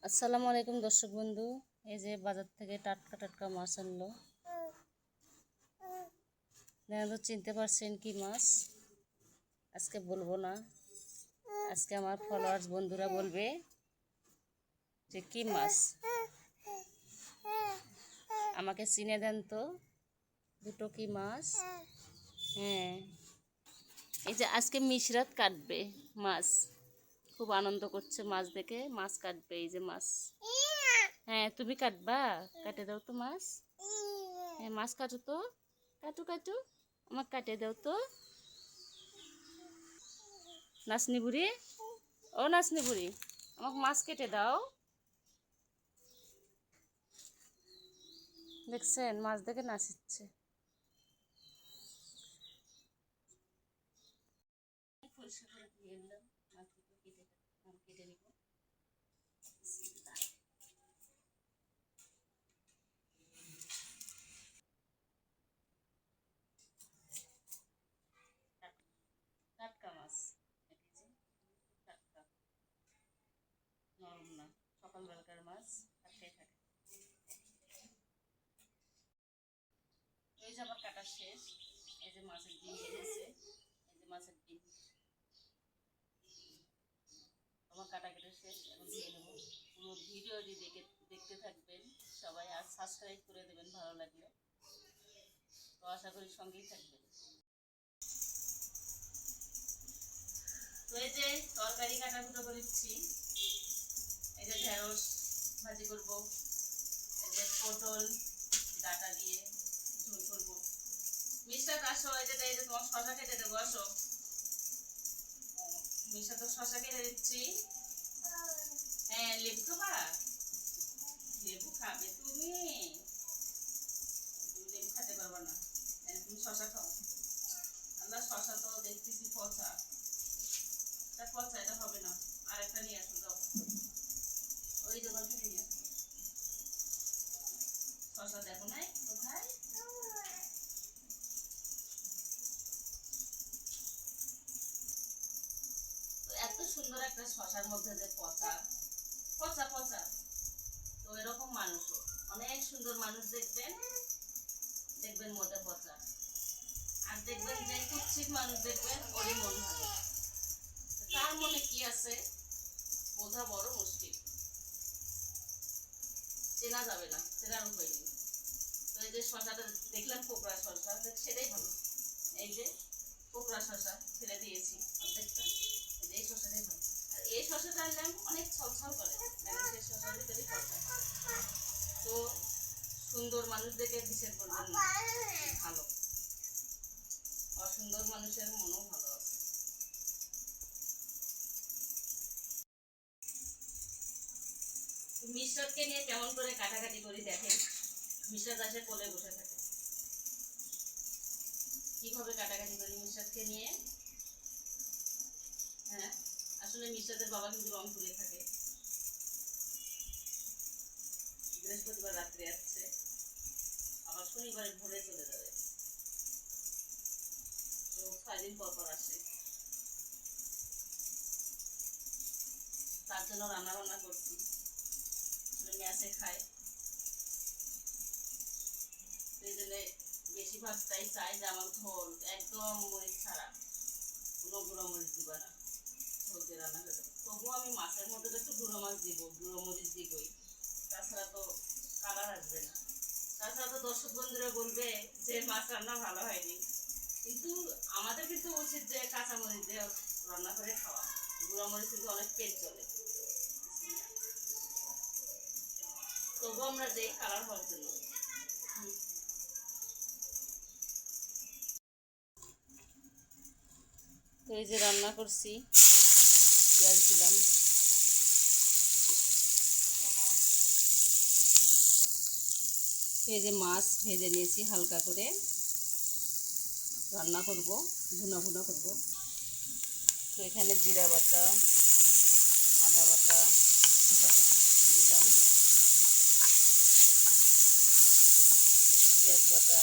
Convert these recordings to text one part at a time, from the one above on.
আসসালামু আলাইকুম দর্শক বন্ধু। এই যে বাজার থেকে টাটকা টাটকা মাছ আনলো। দেখেন তো, চিনতে পারছেন কি মাছ? আজকে বলবো না, আজকে আমার ফলোয়ার্স বন্ধুরা বলবে যে কি মাছ। আমাকে চিনে দেন তো, দুটো কি মাছ। হ্যাঁ, এই যে আজকে মিশরাত কাটবে মাছ, খুব আনন্দ করছে মাছ দেখে। মাছ কাটবে, এই যে মাছ। হ্যাঁ, তুমি কাটবা? কাটে দাও তো মাছ। হ্যাঁ, মাছ কাটো তো, কাটু কাটু, আমার কাটে দাও তো। নাচনি বুড়ি, ও নাচনি বুড়ি, আমাকে মাছ কেটে দাও। দেখছেন, মাছ দেখে নাচিচ্ছে। পরিষ্কার করে ধুয়ে নিলাম, মাছগুলো কেটে নিব। টাটকা মাছ, টাটকা, নরম না। সকালবেলাকার মাছ টাটকাই থাকে। এই যে আমার কাটা শেষ। এই যে মাছের ডিম বেরিয়েছে, এই যে মাছের ডিম। আমার কাটা কেটে শেষ, এখন ধুয়ে নেবো। পুরো ভিডিওটি দেখতে থাকবেন সবাই, আর সাবস্ক্রাইব করে দেবেন ভালো লাগলে। তো আশা করি সঙ্গেই থাকবেন। তো এই যে তরকারি কাটাকুটো করেছি। এই যে ঢেঁড়স ভাজি করব, এই যে পটল ডাটা দিয়ে ঝোল করব। মিষ্টা আসো, এই যে তোমার শশা কেটে দেবো, আসো। মিষ্টা তো শশা কেটে দিচ্ছি। হ্যাঁ, লেবু খাবা? লেবু খাবে তুমি? তুমি লেবু খেতে পারবা না, তুমি শশা খাও। আমরা শশা তো দেখতেছি পচা, এটা পচা, এটা হবে না। আর একটা নিয়ে আসো, দাও, ওই দোকান থেকে নিয়ে আসো। শশা দেখো নাই কোথায়? তো এত সুন্দর একটা শশার মধ্যে যে পচা পচা পচা। তো এরকম মানুষও অনেক সুন্দর মানুষ দেখবেন, দেখবেন মধ্যে পচা। আর দেখবেন যে কুৎসিত মানুষ দেখবেন, ওরই মন ভালো। তার মনে কি আছে বোঝা বড় মুশকিল, চেনা যাবে না, চেনার উপায় নেই। তো এই যে শশাটা দেখলাম কোকড়া শশা, সেটাই ভালো। এই যে কোকড়া শশা ফেলে দিয়েছি অর্ধেকটা, এই শশাটাই ভালো। আর এই শশাটা আনলাম অনেক ছলছল করে, সেই শশার ভিতরেই পচা। তো সুন্দর মানুষ দেখে বিচার করবেন না, ভালো। অসুন্দর মানুষের মনও ভালো আছে। মিশরতকে নিয়ে কেমন করে কাটাকাটি করি দেখেন। মিশরত আসে কোলে বসে থাকে, কিভাবে কাটাকাটি করি মিশরতকে নিয়ে। হ্যাঁ, আসলে মিশরতের বাবা কিন্তু রংপুরে থাকে, বৃহস্পতিবার রাত্রে আসছে, আবার শনিবারে ভোরে চলে যাবে। তো 6 দিন পর পর আসে, তার জন্য রান্না বান্না করছি। ম্যাচে খায়, সেই জন্য বেশিরভাগটাই চাই যে আমার ঝোল একদম মরিচ ছাড়া, কোনো গুঁড়ো মরিচ দিবা না, ঝোল দিয়ে রান্না হয়ে যাবে। তবুও আমি মাছের মধ্যে তো একটু গুঁড়ো মাছ দিব, গুঁড়ো মরিচ দিবই, তাছাড়া তো কালার আসবে না। তাছাড়া তো দর্শক বন্ধুরা বলবে যে মাছ রান্না ভালো হয়নি। কিন্তু আমাদের কিন্তু উচিত যে কাঁচা মরিচ দিয়ে রান্না করে খাওয়া, গুঁড়ো মরিচ কিন্তু অনেক পেট চলে। তবুও আমরা দেই কালার হওয়ার জন্য। তো এই যে রান্না করছি, পেঁয়াজ দিলাম, এই যে মাছ ভেজে নিয়েছি হালকা করে, রান্না করব, ভুনা ভুনা করব। তো এখানে জিরা বাটা, আদা বাটা দিলাম, পেঁয়াজ বাটা,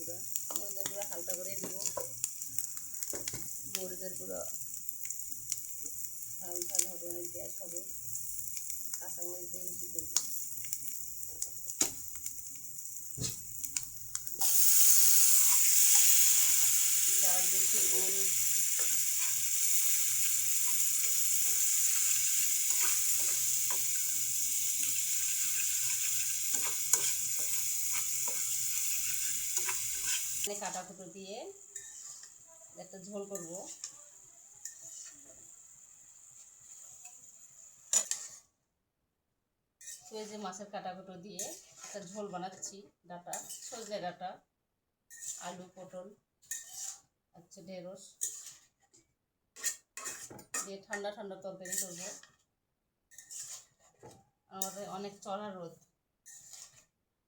গুঁড়া, মরিচের গুঁড়া হালকা করে দিব, মরিচের গুঁড়া ঝাল ঝাল হবে, অনেক গ্যাস হবে, কাঁচামরিচ দিয়ে বেশি করবো। জাল বেশি ওল কাটা কুটো দিয়ে একটা ঝোল করব। তো এই যে মাছের কাটা কুটো দিয়ে একটা ঝোল বানাচ্ছি। ডাঁটা, সজনে ডাঁটা, আলু, পটল, আচ্ছা ঢেঁড়স দিয়ে ঠান্ডা ঠান্ডা তরকারি করবো। আমাদের অনেক চড়া রোদ,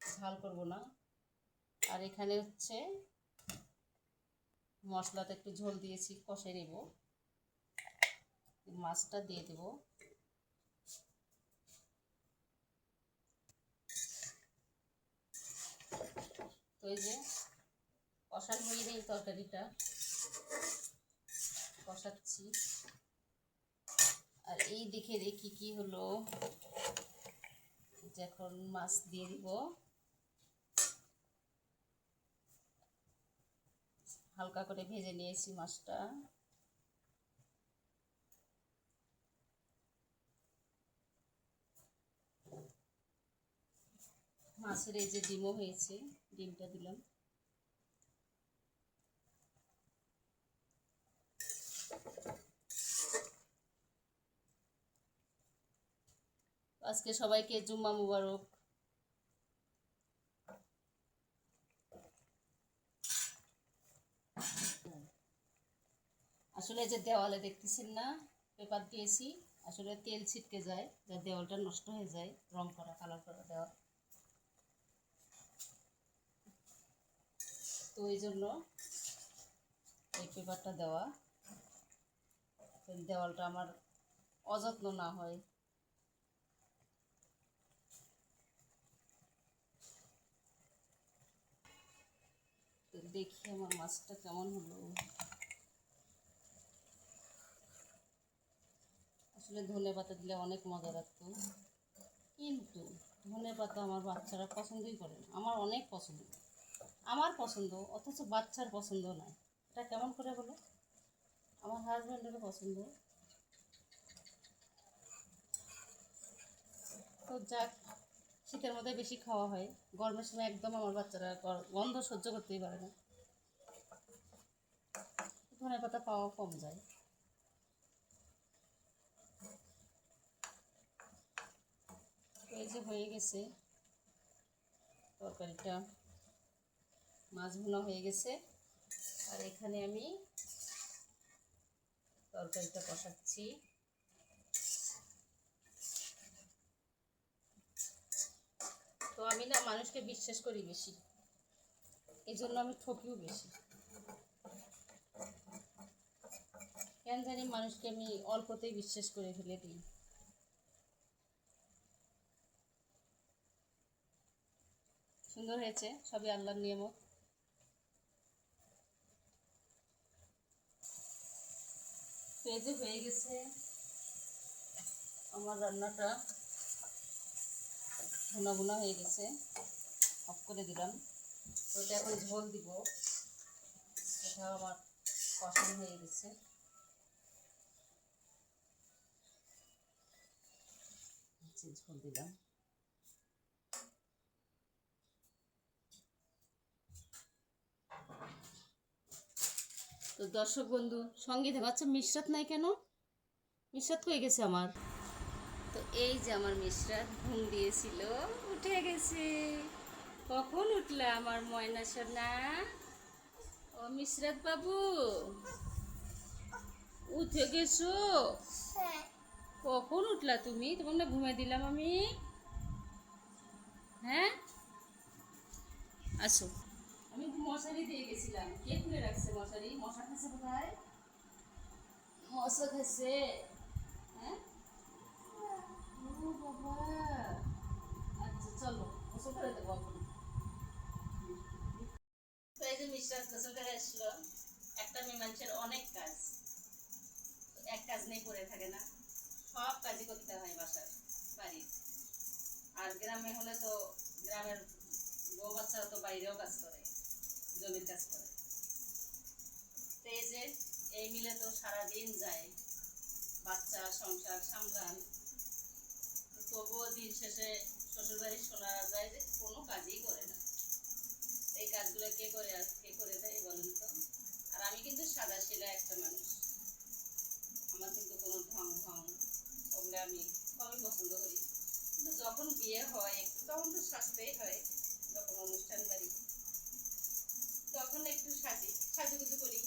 ঝাল করব না। আর এখানে হচ্ছে মশলাতে একটু ঝোল দিয়েছি, কষে নেব, মাছটা দিয়ে দেব। তো এই যে কষানো হয়ে নেই, তরকারিটা কষাচ্ছি। আর এই দেখে দেখি কি হলো, এখন মাছ দিয়ে দিব। হালকা করে ভেজে নিয়েছি মাছটা। মাছের এই যে ডিমও হয়েছে, ডিমটা দিলাম। আজকে সবাইকে জুম্মা মুবারক। আসলে যে দেওয়ালে দেখতেছেন না পেপার দিয়েছি, আসলে তেল ছিটকে যায়, যা দেওয়ালটা নষ্ট হয়ে যায়, রং করা কালার করা দেওয়া। তো এই জন্য এই পেপারটা দেওয়া, দেওয়ালটা আমার অযত্ন না হয়। তো দেখি আমার মাছটা কেমন হলো। আসলে ধনে পাতা দিলে অনেক মজা লাগতো, কিন্তু ধনে পাতা আমার বাচ্চারা পছন্দই করে না। আমার অনেক পছন্দ, আমার পছন্দ, অথচ বাচ্চার পছন্দ নয়। এটা কেমন করে বলো? আমার হাজব্যান্ডেরও পছন্দ। তো যাক, শীতের মধ্যে বেশি খাওয়া হয়, গরমের সময় একদম আমার বাচ্চারা গন্ধ সহ্য করতেই পারে না, ধনে পাতা পাওয়া কম যায়। এই যে হয়ে গেছে তরকারিটা, মাছ ভুনা হয়ে গেছে। আর এখানে আমি তরকারিটা কষাচ্ছি। তো আমি না মানুষকে বিশ্বাস করি বেশি, এই জন্য আমি ঠকিও বেশি। কেন জানি মানুষকে আমি অল্পতেই বিশ্বাস করে ফেলে দিই। সুন্দর হয়েছে, সবই আল্লাহর নিয়ামত। তো এই যে হয়ে গেছে আমার রান্নাটা, ভুনা ভুনা হয়ে গেছে, অফ করে দিলাম। তো এটা এখন ঝোল দিব, এটা আমার কষানো হয়ে গেছে। ঝোল দিলাম। তো দর্শক বন্ধু, সঙ্গে থাকো। আচ্ছা মিশরাত নাই কেন? মিশরাত কই গেছে আমার? তো এই যে আমার মিশরাত ঘুম দিয়েছিল, উঠে গেছে। কখন উঠলা আমার ময়না সোনা? ও মিশরাত বাবু, উঠে গেছো? কখন উঠলা তুমি? তোমার না ঘুমিয়ে দিলাম আমি। হ্যাঁ, আসো। আমি মশারি দিয়ে গেছিলাম, কে খুলে রাখছে মশারি? মশা খাচ্ছে কোথায়? মশা খাচ্ছে। হ্যাঁ, ও বাবা, আচ্ছা চলো গোসল করে দেবো এখন। তো নুসরাত গোসল করে আসলো। একটা মেয়ে মানুষের অনেক কাজ, এক কাজ নেই পড়ে থাকে না, সব কাজই করতে হয় বাসার বাড়ির। আর গ্রামে হলে তো গ্রামের বউ বাচ্চারা তো বাইরেও কাজ করে, জমির কাজ করে। তো এই যে এই মিলে তো সারাদিন যায়, বাচ্চা সংসার সামলান। তবুও দিন শেষে শ্বশুরবাড়ি শোনা যায় যে কোনো কাজই করে না। এই কাজগুলো কে করে দেয় বলেন তো? আর আমি কিন্তু সাদা শিলা একটা মানুষ, আমার কিন্তু কোনো ঢং ঢং ওগুলো আমি কমই পছন্দ করি। কিন্তু যখন বিয়ে হয় একটু তখন তো সাজতেই হয়, যখন অনুষ্ঠান বাড়ি তখন একটু সাজুগুজু করি।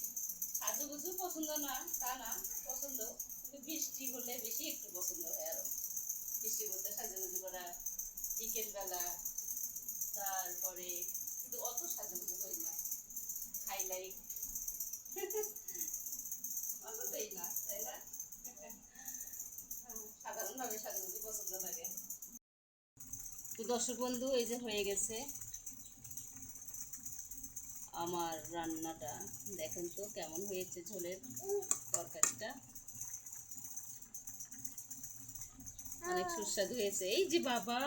সাজুগুজু পছন্দ না তা না, পছন্দ, কিন্তু বৃষ্টি হলে বেশি একটু পছন্দ হয় আরো। বৃষ্টি বলতে সাজুগুজু করা, বিকেলবেলা। তারপরে কিন্তু অত সাজুগুজু করি না, হাইলাইট অত দেই না, তাই না? সাধারণভাবে সাজুগুজু পছন্দ লাগে। তো দর্শক বন্ধু, এই যে হয়ে গেছে আমার রান্নাটা, দেখেন তো কেমন হয়েছে ঝোলের তরকারিটা, অনেক সুস্বাদু হয়েছে। এই যে বাবা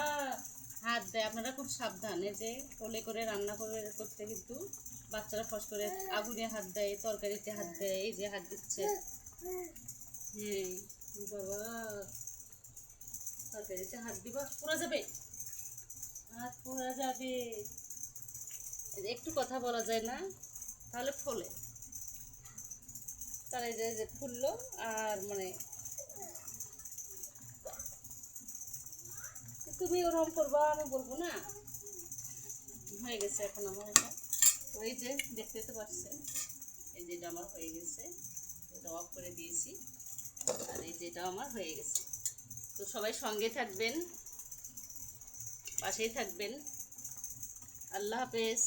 হাত দেয়, আপনারা খুব সাবধান, এই যে কোলে করে রান্না করতে কিন্তু বাচ্চারা ফস করে আগুনে হাত দেয়, তরকারিতে হাত দেয়, এই যে হাত দিচ্ছে। হ্যাঁ বাবা, তরকারিতে হাত দিবা পুরা যাবে, হাত পুরা যাবে। একটু কথা বলা যায় না, তাহলে ফোলে। তার এই যে ফুললো, আর মানে তুমি ওরকম করবা আমি বলবো না। হয়ে গেছে এখন আমার এটা, ওই যে দেখতে তো পাচ্ছেন, এই যেটা আমার হয়ে গেছে, এটা অফ করে দিয়েছি। আর এই যেটা আমার হয়ে গেছে। তো সবাই সঙ্গে থাকবেন, পাশেই থাকবেন। আল্লাহ হাফেজ।